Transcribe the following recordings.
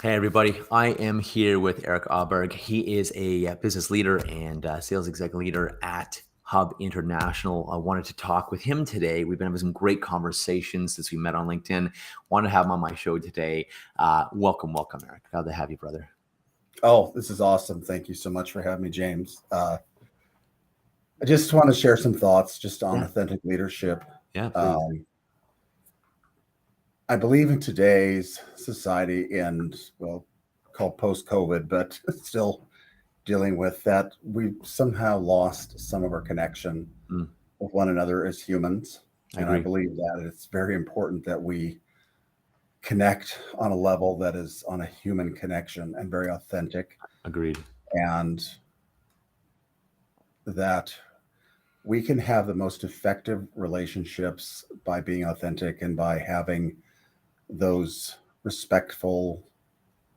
Hey, everybody. I am here with Eric Auberg. He is a business leader and sales exec leader at Hub International. I wanted to talk with him today. We've been having some great conversations since we met on LinkedIn. Wanted to have him on my show today. Welcome, Eric. Glad to have you, brother. Oh, this is awesome. Thank you so much for having me, James. I just want to share some thoughts just on Yeah. authentic leadership. Yeah, please. I believe in today's society and, called post-COVID, but still dealing with that, we've somehow lost some of our connection Mm, with one another as humans. I And I agree. believe that it's very important that we connect on a level that is on a human connection and very authentic, Agreed. and that we can have the most effective relationships by being authentic and by having those respectful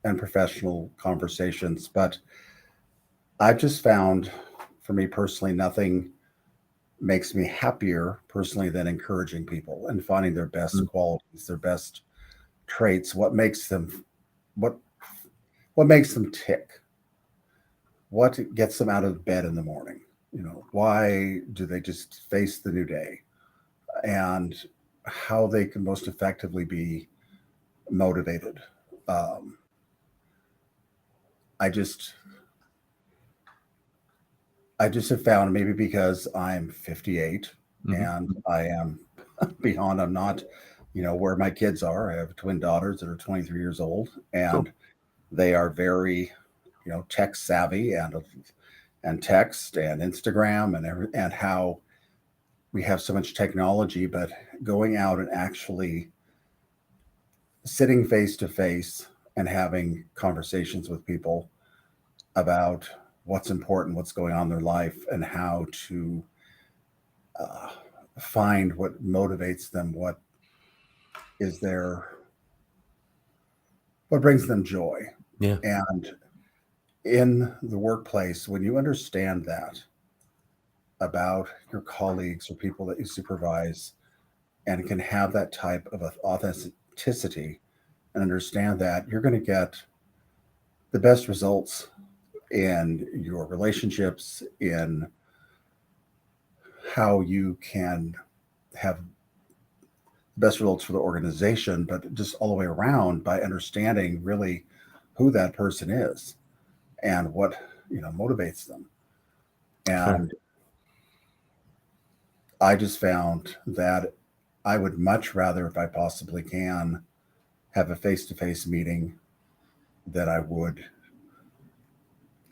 and professional conversations. But I've just found, for me personally, nothing makes me happier personally than encouraging people and finding their best Mm, qualities, their best traits, what what makes them tick, what gets them out of bed in the morning. Why do they just face the new day? And how they can most effectively be motivated. Um, I just I just have found, maybe because I'm 58 mhm. and I am beyond. I'm not, where my kids are. I have twin daughters that are 23 years old, and Cool. they are very, tech savvy and text and Instagram and how we have so much technology, but going out and actually sitting face to face and having conversations with people about what's important, what's going on in their life, and how to uh, find what motivates them, is their what brings them joy. Yeah. And in the workplace, when you understand that about your colleagues or people that you supervise, and can have that type of authenticity and understand that, you're going to get the best results in your relationships, in how you can have the best results for the organization, but just all the way around, by understanding really who that person is and what motivates them. Sure. And I just found that I would much rather, if I possibly can, have a face-to-face meeting than I would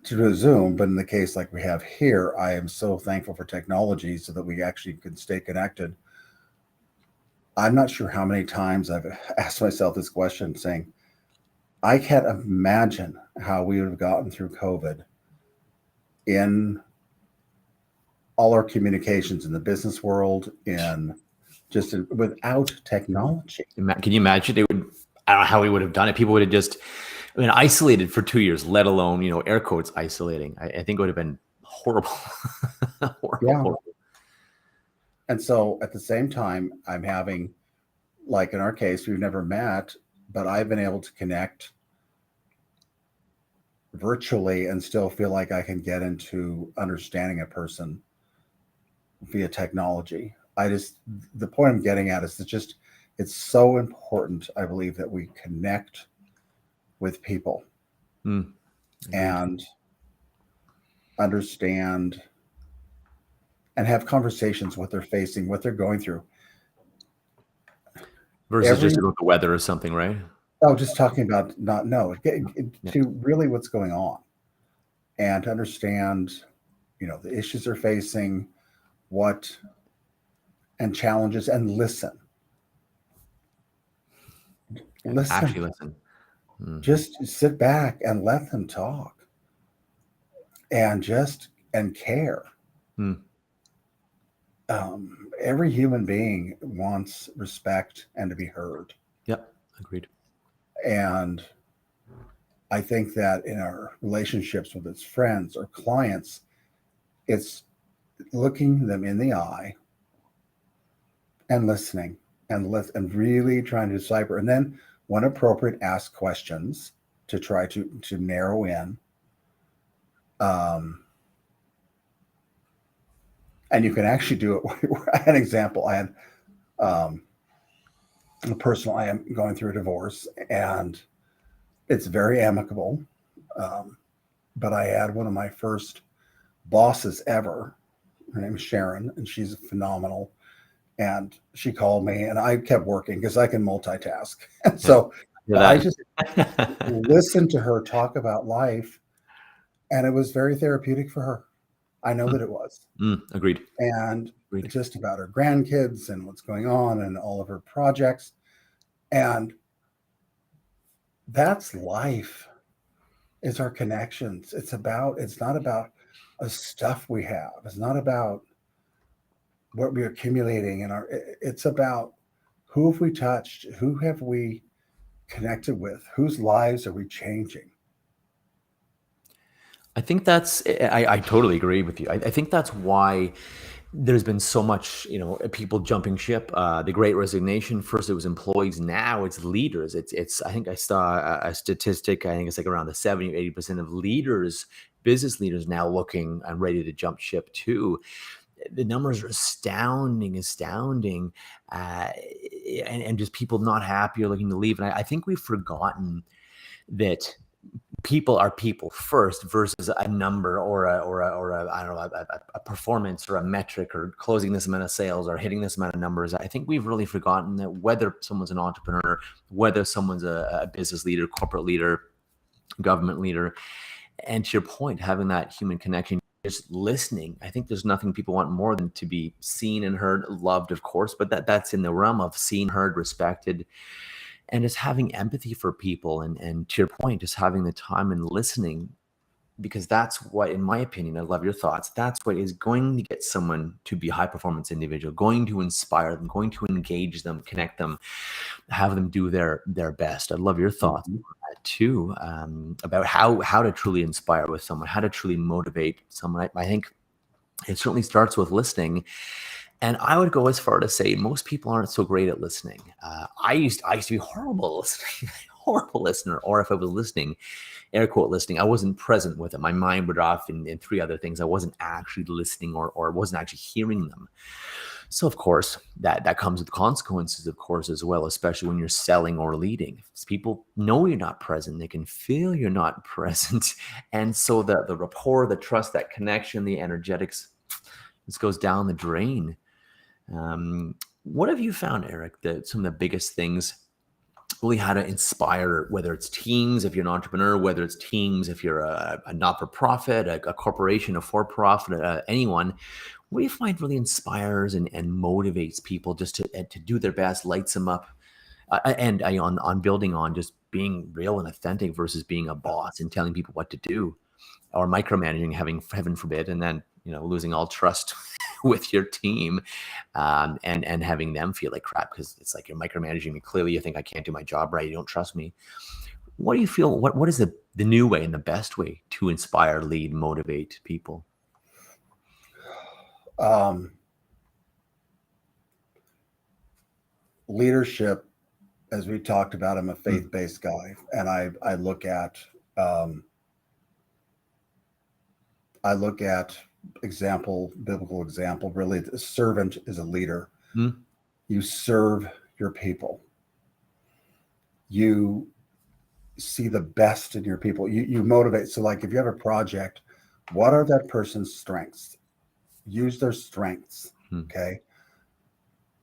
to do a Zoom. But in the case like we have here, I am so thankful for technology so that we actually can stay connected. I'm not sure how many times I've asked myself this question, saying, I can't imagine how we would have gotten through COVID in all our communications in the business world, without technology. Can you imagine? I don't know how we would have done it. People would have just, isolated for 2 years, let alone, air quotes isolating. I think it would have been horrible. Horrible, Yeah. horrible. And so at the same time, I'm having, like in our case, we've never met, but I've been able to connect virtually and still feel like I can get into understanding a person via technology. The point I'm getting at is that just, it's so important, I believe, that we connect with people Mm, agreed. and understand and have conversations, what they're facing, what they're going through. Versus Every just about the weather or something, right? Oh, just talking about not know Yeah. to really what's going on, and to understand, the issues they're facing, what and challenges, and listen, Actually, listen. Mm, just sit back and let them talk, and care. mm, Um, every human being wants respect and to be heard, yep, agreed. and I think that in our relationships with its friends or clients, it's looking them in the eye and listening, and really trying to decipher, and then when appropriate, ask questions, to try to narrow in. And you can actually do it. I had an example. I had a personal, I am going through a divorce, and it's very amicable. But I had one of my first bosses ever. Her name is Sharon, and she's phenomenal. And she called me, and I kept working because I can multitask. And so I just listened to her talk about life, and it was very therapeutic for her. I know that it was. Agreed. And Agreed. just about her grandkids and what's going on and all of her projects. And that's life. It's our connections. It's not about the stuff we have. It's not about what we're accumulating it's about who have we touched, who have we connected with, whose lives are we changing. I think I totally agree with you. I think that's why there's been so much, people jumping ship. The Great Resignation. First, it was employees. Now it's leaders. It's. I think I saw a statistic. I think it's like around the 70 or 80% of leaders, business leaders, now looking and ready to jump ship too. The numbers are astounding, and just people not happy or looking to leave. And I think we've forgotten that people are people first versus a number or a I don't know, a performance or a metric or closing this amount of sales or hitting this amount of numbers. I think we've really forgotten that whether someone's an entrepreneur, whether someone's a business leader, corporate leader, government leader, and to your point, having that human connection, just listening. I think there's nothing people want more than to be seen and heard, loved, of course, but that's in the realm of seen, heard, respected, and just having empathy for people. And to your point, just having the time and listening, because that's what, in my opinion, I love your thoughts, that's what is going to get someone to be a high performance individual, going to inspire them, going to engage them, connect them, have them do their best. I love your thoughts too, about how to truly inspire with someone, how to truly motivate someone. I think it certainly starts with listening. And I would go as far to say most people aren't so great at listening. I used to be horrible listening, horrible listener. Or if I was listening, air quote listening, I wasn't present with it. My mind would off in three other things. I wasn't actually listening or wasn't actually hearing them. So of course, that comes with consequences, of course, as well, especially when you're selling or leading. People know you're not present. They can feel you're not present. And so the rapport, the trust, that connection, the energetics, this goes down the drain. What have you found, Eric, that some of the biggest things really how to inspire, whether it's teams, if you're an entrepreneur, whether it's teams, if you're a not-for-profit, a corporation, a for-profit, anyone, what do you find really inspires and motivates people just to do their best, lights them up, and on building on just being real and authentic versus being a boss and telling people what to do, or micromanaging, having, heaven forbid, and then losing all trust with your team, and having them feel like crap because it's like you're micromanaging me. Clearly, you think I can't do my job right. You don't trust me. What do you feel? What is the new way and the best way to inspire, lead, motivate people? Leadership, as we talked about, I'm a faith-based guy, and I look at biblical example. Really, the servant is a leader. You serve your people. You see the best in your people. You motivate. So like if you have a project, what are that person's strengths? Use their strengths. Okay.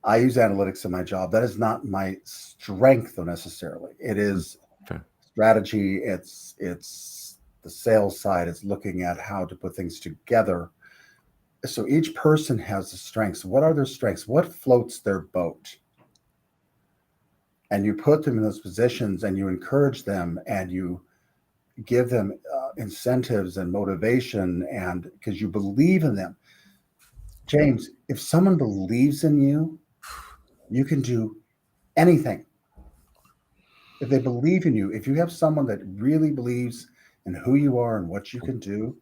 I use analytics in my job. That is not my strength though necessarily. It is strategy. It's the sales side. It's looking at how to put things together. So each person has the strengths. What are their strengths? What floats their boat? And you put them in those positions and you encourage them and you give them incentives and motivation, and because you believe in them. James, if someone believes in you, you can do anything. If they believe in you, if you have someone that really believes in who you are and what you can do,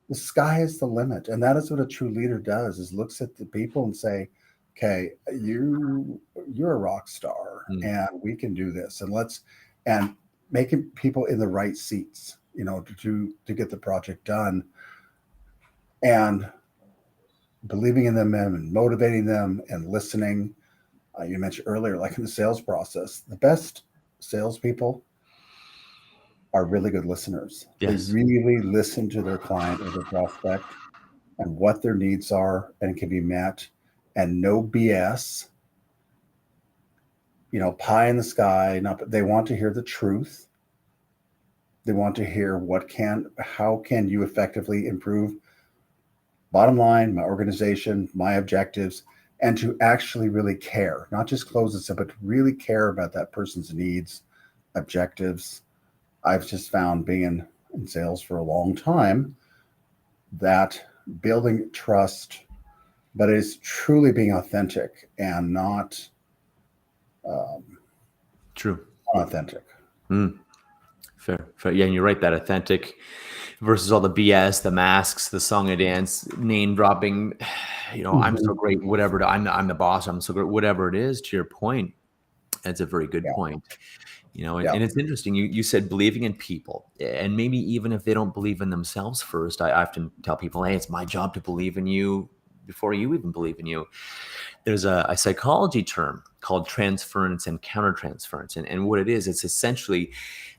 the sky is the limit. And that is what a true leader does, is looks at the people and say, okay, you're a rock star and we can do this. And making people in the right seats, to get the project done, and believing in them and motivating them and listening. You mentioned earlier, like in the sales process, the best salespeople are really good listeners. They Yes. really listen to their client or their prospect and what their needs are and can be met, and no BS, pie in the sky. Not, they want to hear the truth. They want to hear how can you effectively improve bottom line, my organization, my objectives, and to actually really care, not just close it, but to really care about that person's needs, objectives. I've just found being in sales for a long time that building trust, but it's truly being authentic and not True. unauthentic. Fair. Yeah, and you're right. That authentic versus all the BS, the masks, the song and dance, name dropping. I'm so Mhm. great. Whatever. I'm the boss. I'm so great. Whatever it is. To your point, that's a very good Yeah, point. And, yeah, and it's interesting. You said believing in people, and maybe even if they don't believe in themselves first, I often tell people, hey, it's my job to believe in you before you even believe in you. There's a psychology term called transference and countertransference, and what it is, it's essentially,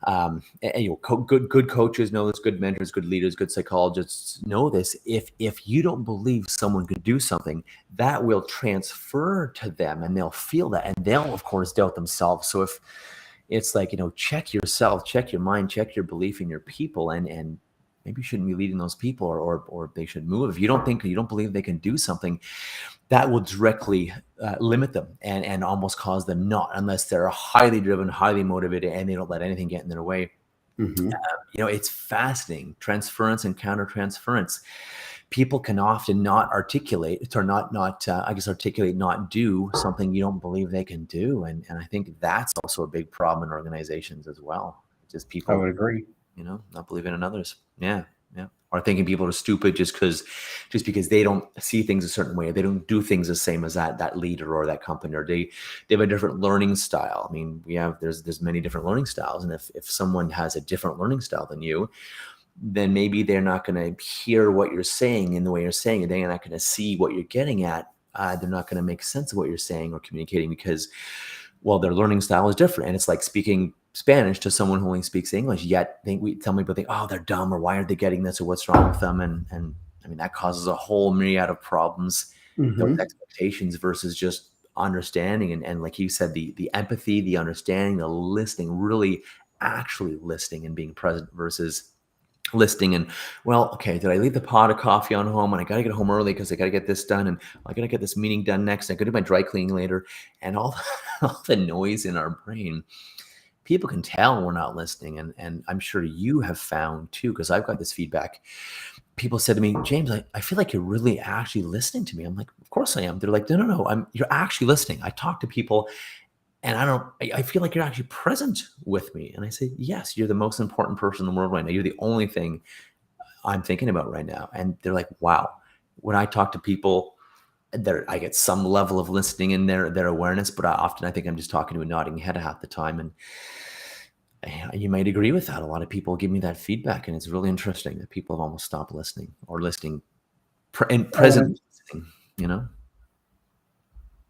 good coaches know this, good mentors, good leaders, good psychologists know this. If you don't believe someone could do something, that will transfer to them, and they'll feel that, and they'll of course doubt themselves. So if it's like, check yourself, check your mind, check your belief in your people, and maybe you shouldn't be leading those people, or they should move. If you don't believe they can do something, that will directly limit them and almost cause them not, unless they're highly driven, highly motivated, and they don't let anything get in their way. hmm It's fascinating. Transference and countertransference. People can often not articulate, or articulate, not do something you don't believe they can do. And I think that's also a big problem in organizations as well. Just I people, would agree. not believing in others. Yeah, yeah. Or thinking people are stupid just because they don't see things a certain way. They don't do things the same as that leader or that company, or they have a different learning style. I mean, there's many different learning styles, and if someone has a different learning style than you, then maybe they're not going to hear what you're saying in the way you're saying it. They're not going to see what you're getting at. They're not going to make sense of what you're saying or communicating, because, well, their learning style is different. And it's like speaking Spanish to someone who only speaks English. Yet some people think, oh, they're dumb, or why aren't they getting this, or what's wrong with them? And I mean, that causes a whole myriad of problems. Those hmm expectations versus just understanding, and like you said, the empathy, the understanding, the listening, really actually listening and being present versus listing. And, well, okay, did I leave the pot of coffee on home, and I got to get home early because I got to get this done, and I got to get this meeting done next, I got to do my dry cleaning later, and all all the noise in our brain. People can tell we're not listening, and I'm sure you have found too, because I've got this feedback. People said to me, James, I feel like you're really actually listening to me. I'm like, of course I am. They're like, no, you're actually listening. I talk to people, and I feel like you're actually present with me. And I say, yes, you're the most important person in the world right now. You're the only thing I'm thinking about right now. And they're like, wow. When I talk to people, I get some level of listening in their awareness, but I think I'm just talking to a nodding head half the time. And you might agree with that. A lot of people give me that feedback, and it's really interesting that people have almost stopped listening, or listening and And present listening, you know?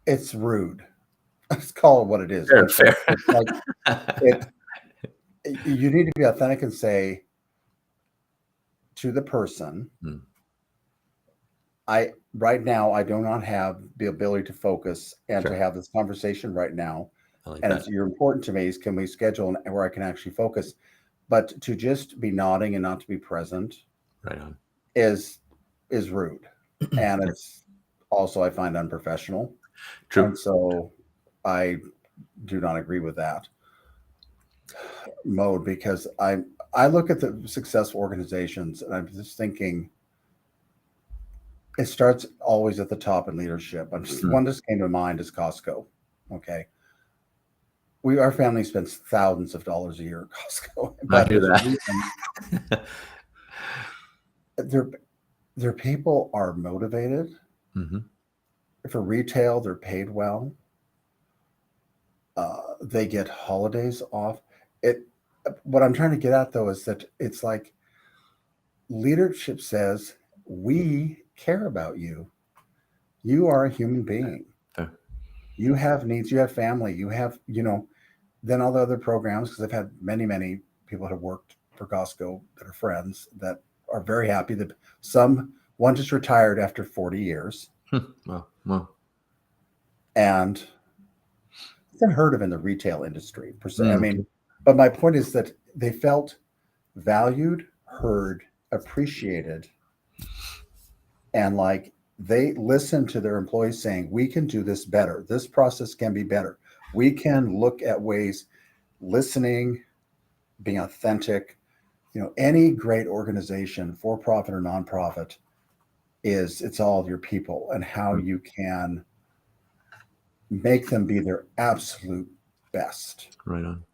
it's rude. Let's call it what it is. Fair, But fair. it's like it. You need to be authentic and say to the person, Hmm, I right now I do not have the ability to focus and to fair. have this conversation right now. I like And that. it's you're important to me. Is can we schedule where I can actually focus? But to just be nodding and not to be present Right on. is is rude. And Yeah, it's also I find unprofessional. And true. so I do not agree with that mode because I look at the successful organizations and I'm just thinking it starts always at the top in leadership. I'm just Hmm. one just came to mind is Costco. Okay. Our family spends thousands of dollars a year at Costco, I but hear there's a that. reason their their people are motivated. Hmm. For retail, they're paid well. They get holidays off. It. what I'm trying to get at though is that it's like leadership says, we care about you. You are a human being. Fair. You have needs, you have family, you have, then all the other programs, because I've had many, many people that have worked for Costco that are friends that are very happy that one just retired after 40 years. Well. And it's unheard of in the retail industry per se. I Mm. mean, but my point is that they felt valued, heard, appreciated, and like they listened to their employees saying, we can do this better. This process can be better. We can look at ways, listening, being authentic. Any great organization, for profit or nonprofit, it's all of your people and how you can make them be their absolute best. Right on.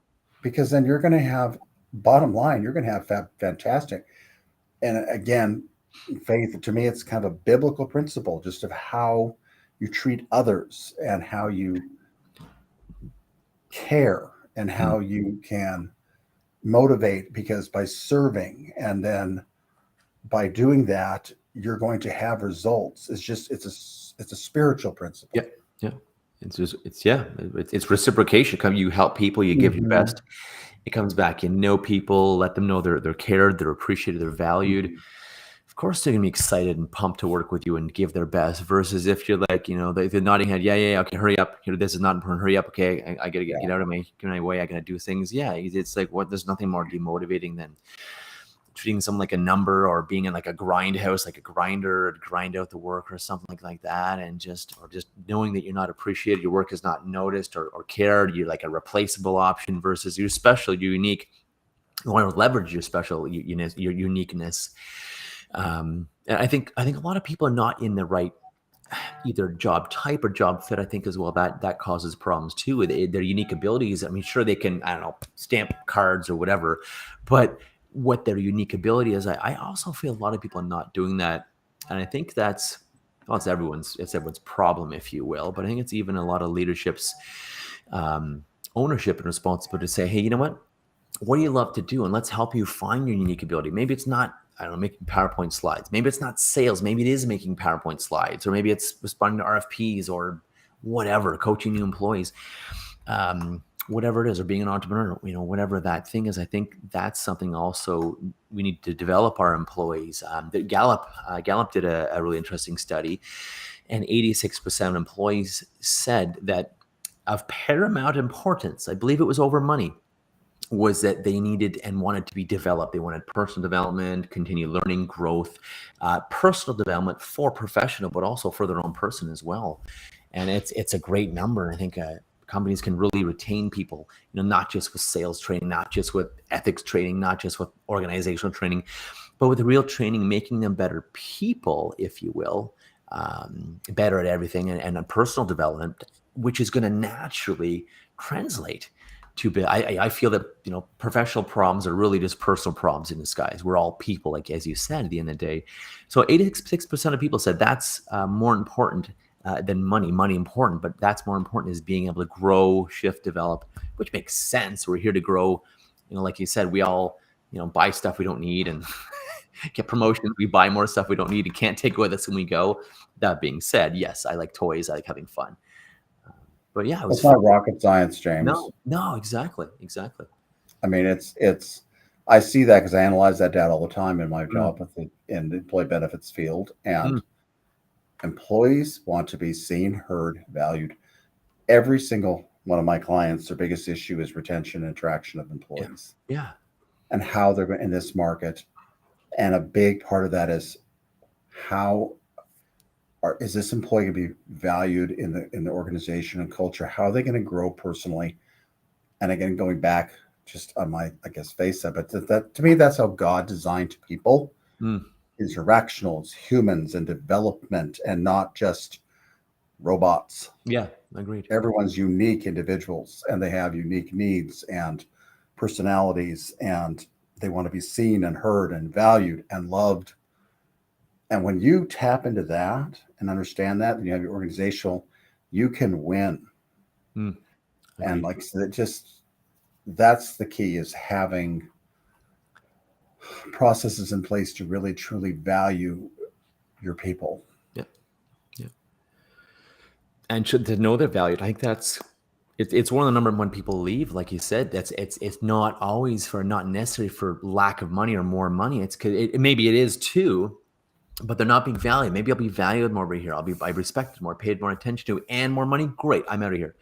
Because then you're going to have, bottom line, you're going to have fantastic. And again, faith, to me, it's kind of a biblical principle just of how you treat others and how you care and how you can motivate, because by serving and then by doing that, you're going to have results. It's a spiritual principle. Yeah. Yeah. It's reciprocation. You help people, you give your best. It comes back. You know people, let them know they're cared, they're appreciated, they're valued. Of course, they're gonna be excited and pumped to work with you and give their best. Versus if you're like, the nodding head, yeah, okay, hurry up. This is not important. Hurry up, okay. I gotta get out of my way. I gotta do things. Yeah, it's like what? There's nothing more demotivating than treating someone like a number, or being in like a grind house, like a grinder, or grind out the work or something like that, and just knowing that you're not appreciated, your work is not noticed or cared. You're like a replaceable option versus you're special, you're unique. You want to leverage your special your uniqueness. And I think a lot of people are not in the right either job type or job fit. I think as well that causes problems too with their unique abilities. I mean, sure, they can, I don't know, stamp cards or whatever, but what their unique ability is, I also feel a lot of people are not doing that. And I think it's everyone's problem, if you will. But I think it's even a lot of leadership's ownership and responsibility to say, hey, you know what do you love to do? And let's help you find your unique ability. Maybe it's not, I don't know, making PowerPoint slides. Maybe it's not sales. Maybe it is making PowerPoint slides, or maybe it's responding to RFPs or whatever, coaching new employees. Whatever it is, or being an entrepreneur, whatever that thing is. I think that's something also we need to develop our employees. Gallup did a really interesting study, and 86% of employees said that of paramount importance, I believe it was over money, was that they needed and wanted to be developed. They wanted personal development, continued learning, growth, personal development for professional, but also for their own person as well. And it's a great number. I think companies can really retain people, not just with sales training, not just with ethics training, not just with organizational training, but with real training, making them better people, if you will, better at everything, and a personal development, which is going to naturally translate to be. I feel that professional problems are really just personal problems in disguise. We're all people, like as you said, at the end of the day. So 86% of people said that's more important than money. Money important, but that's more important is being able to grow, shift, develop, which makes sense. We're here to grow. Like you said, we all buy stuff we don't need and get promotions. We buy more stuff we don't need and can't take with us when we go. That being said, yes, I like toys. I like having fun. But yeah, it's not rocket science, James. No, exactly. I mean, it's. I see that because I analyze that data all the time in my job in the employee benefits field, and employees want to be seen, heard, valued. Every single one of my clients, their biggest issue is retention and attraction of employees. Yeah. And how they're in this market, and a big part of that is is this employee going to be valued in the organization and culture? How are they going to grow personally? And again, going back just on my, face that, but that to me, that's how God designed people. Interactional, humans and development, and not just robots. Yeah, agreed. Everyone's unique individuals, and they have unique needs and personalities, and they want to be seen and heard and valued and loved. And when you tap into that and understand that, and you have your organizational, you can win. And like I said, that's the key, is having processes in place to really truly value your people. Yeah. Yeah. And to know they're valued, I think it's one of the number one people leave, like you said. It's not always for, not necessarily for lack of money or more money. It's because maybe it is too, but they're not being valued. Maybe I'll be valued more over here. I respected more, paid more attention to, and more money. Great, I'm out of here,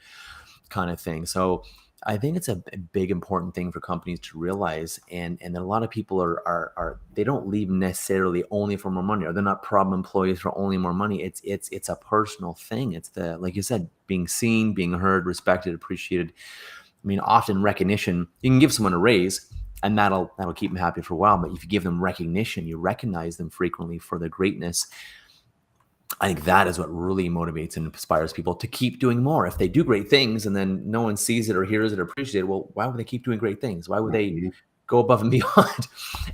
kind of thing. So I think it's a big important thing for companies to realize, and that a lot of people are they don't leave necessarily only for more money, or they're not problem employees for only more money. It's a personal thing. It's the, like you said, being seen, being heard, respected, appreciated. I mean, often recognition, you can give someone a raise and that'll keep them happy for a while. But if you give them recognition, you recognize them frequently for their greatness, I think that is what really motivates and inspires people to keep doing more. If they do great things and then no one sees it or hears it or appreciates it, well, why would they keep doing great things? Why would they go above and beyond?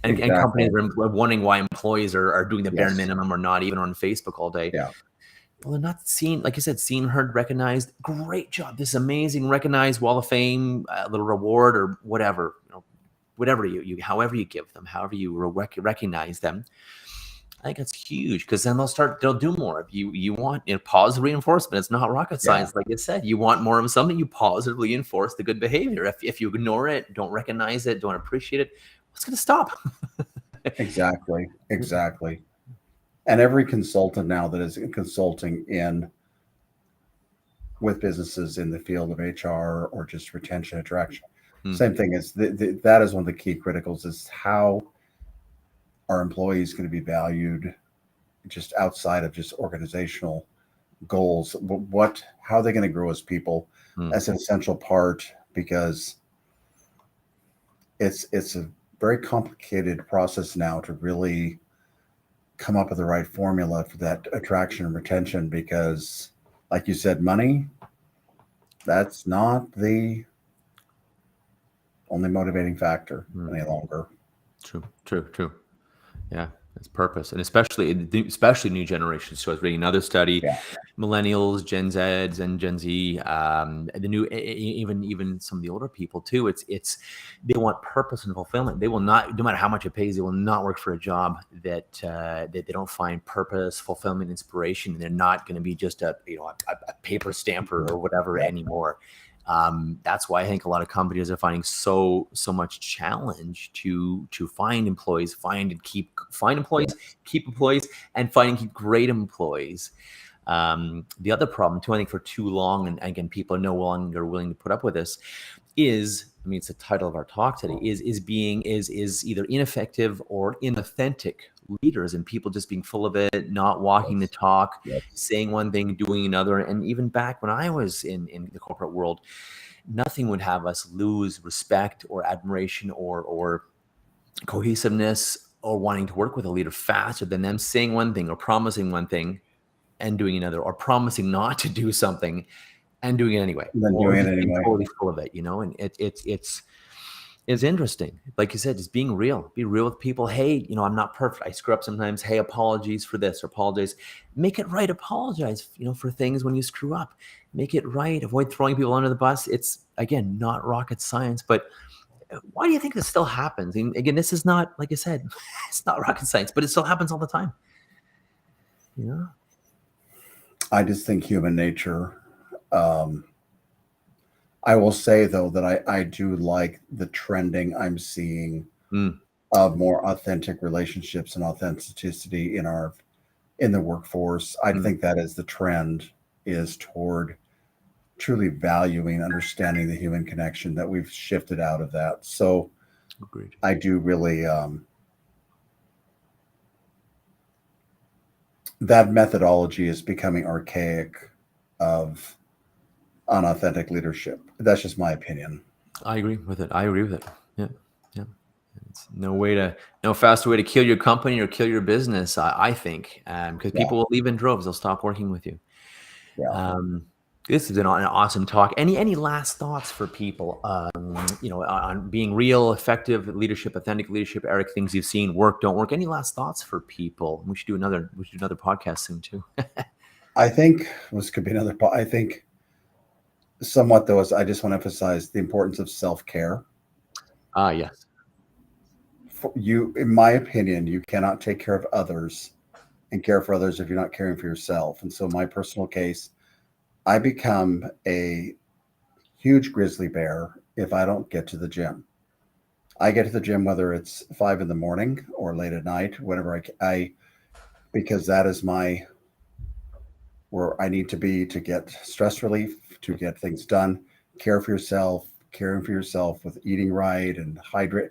And Exactly. companies are wondering why employees are doing the bare Yes. minimum or not even on Facebook all day. Yeah. Well, they're not seen, like you said, seen, heard, recognized. Great job. This is amazing. Recognized, Wall of Fame, a little reward or whatever, whatever you however you give them, however you recognize them. I think that's huge, because then they'll do more. You want positive reinforcement. It's not rocket science. Like you said, you want more of something, you positively enforce the good behavior. If you ignore it, don't recognize it, don't appreciate it, what's going to stop? Exactly. And every consultant now that is consulting with businesses in the field of HR or just retention, attraction, same thing is that is one of the key criticals, is how are employees going to be valued just outside of just organizational goals? How are they going to grow as people? That's an essential part, because it's a very complicated process now to really come up with the right formula for that attraction and retention, because like you said, money, that's not the only motivating factor any longer. True. Yeah, it's purpose, and especially new generations. So I was reading another study, millennials, Gen Zs, and Gen Z, the new, even some of the older people too. It's they want purpose and fulfillment. They will not, no matter how much it pays, they will not work for a job that they don't find purpose, fulfillment, inspiration. They're not going to be just a paper stamper or whatever anymore. That's why I think a lot of companies are finding so much challenge to find employees, find employees, keep employees, and find and keep great employees. The other problem too, I think, for too long, and again, people are no longer willing to put up with this, is, I mean, it's the title of our talk today, is either ineffective or inauthentic leaders, and people just being full of it, not walking the talk, saying one thing, doing another. And even back when I was in the corporate world, nothing would have us lose respect or admiration or cohesiveness or wanting to work with a leader faster than them saying one thing or promising one thing and doing another, or promising not to do something and doing it anyway, or being totally full of it, and it's interesting. Like you said, just be real with people. Hey, I'm not perfect. I screw up sometimes. Hey, apologies for this, or apologize. Make it right. Apologize, for things when you screw up. Make it right. Avoid throwing people under the bus. It's, again, not rocket science, but why do you think this still happens? And again, this is not, like I said, it's not rocket science, but it still happens all the time. I just think human nature. I will say, though, that I do like the trending I'm seeing of more authentic relationships and authenticity in the workforce. I think that is the trend, is toward truly valuing, understanding the human connection, that we've shifted out of that. So agreed. I do really, that methodology is becoming archaic of unauthentic leadership. That's just my opinion. I agree with it. Yeah. It's no faster way to kill your company or kill your business, I think, because people will leave in droves. They'll stop working with you. This has been an awesome talk. Any last thoughts for people, on being real, effective leadership, authentic leadership? Eric, things you've seen work, don't work. Any last thoughts for people? We should do another podcast soon too. I think this could be another. I think somewhat though, is I just want to emphasize the importance of self-care. Yes. For you, in my opinion, you cannot take care of others and care for others if you're not caring for yourself. And so, my personal case, I become a huge grizzly bear if I don't get to the gym. I get to the gym whether it's 5 in the morning or late at night, whenever I because that is my where I need to be to get stress relief, to get things done, care for yourself, caring for yourself with eating right and hydrate.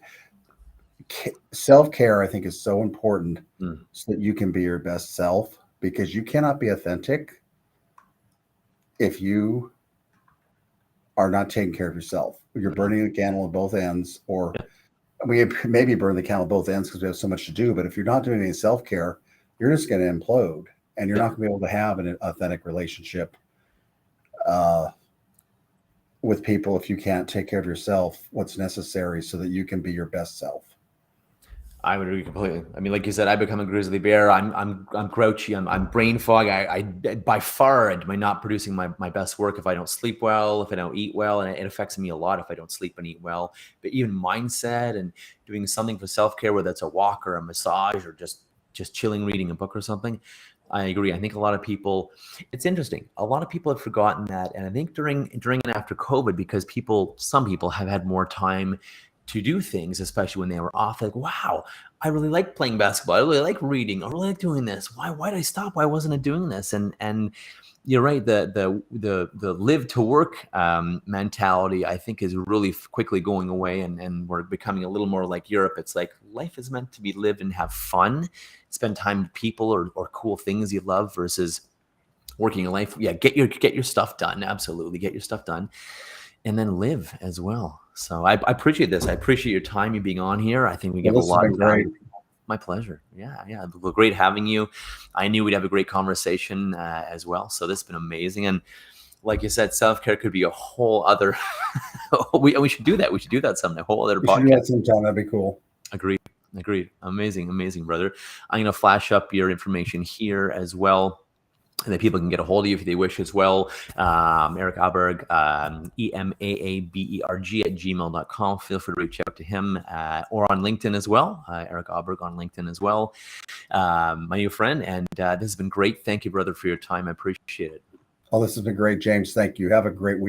Self care, I think, is so important Mm. so that you can be your best self because you cannot be authentic if you are not taking care of yourself. You're burning the candle at both ends, or Yeah. we maybe burn the candle at both ends because we have so much to do. But if you're not doing any self care, you're just going to implode and you're not going to be able to have an authentic relationship uh, with people if you can't take care of yourself, what's necessary so that you can be your best self. I would agree completely. I mean, like you said, I become a grizzly bear. I'm grouchy. I'm brain fog. I by far am I not producing my best work if I don't sleep well, if I don't eat well, and it affects me a lot if I don't sleep and eat well. But even mindset and doing something for self care, whether that's a walk or a massage or just chilling, reading a book or something. I agree. I think a lot of people. It's interesting. A lot of people have forgotten that, and I think during and after COVID, because some people have had more time to do things, especially when they were off. Like, wow, I really like playing basketball. I really like reading. I really like doing this. Why did I stop? Why wasn't I doing this? And you're right. The live to work mentality, I think, is really quickly going away, and we're becoming a little more like Europe. It's like life is meant to be lived and have fun, spend time with people or cool things you love versus working a life. Yeah, get your stuff done. Absolutely, get your stuff done, and then live as well. So I appreciate this. I appreciate your time, you being on here. I think we Well, give a this has lot been of great. value. My pleasure. Yeah, yeah. Great having you. I knew we'd have a great conversation as well. So this has been amazing. And like you said, self-care could be a whole other, we should do that. We should do that someday, a whole other We should do that podcast. sometime. That'd be cool. Agreed. Agreed. Amazing. Amazing, brother. I'm going to flash up your information here as well, and that people can get a hold of you if they wish as well. Eric Aberg, EMAABERG at gmail.com. Feel free to reach out to him or on LinkedIn as well. Eric Aberg on LinkedIn as well. My new friend. And this has been great. Thank you, brother, for your time. I appreciate it. Oh, this has been great, James. Thank you. Have a great week.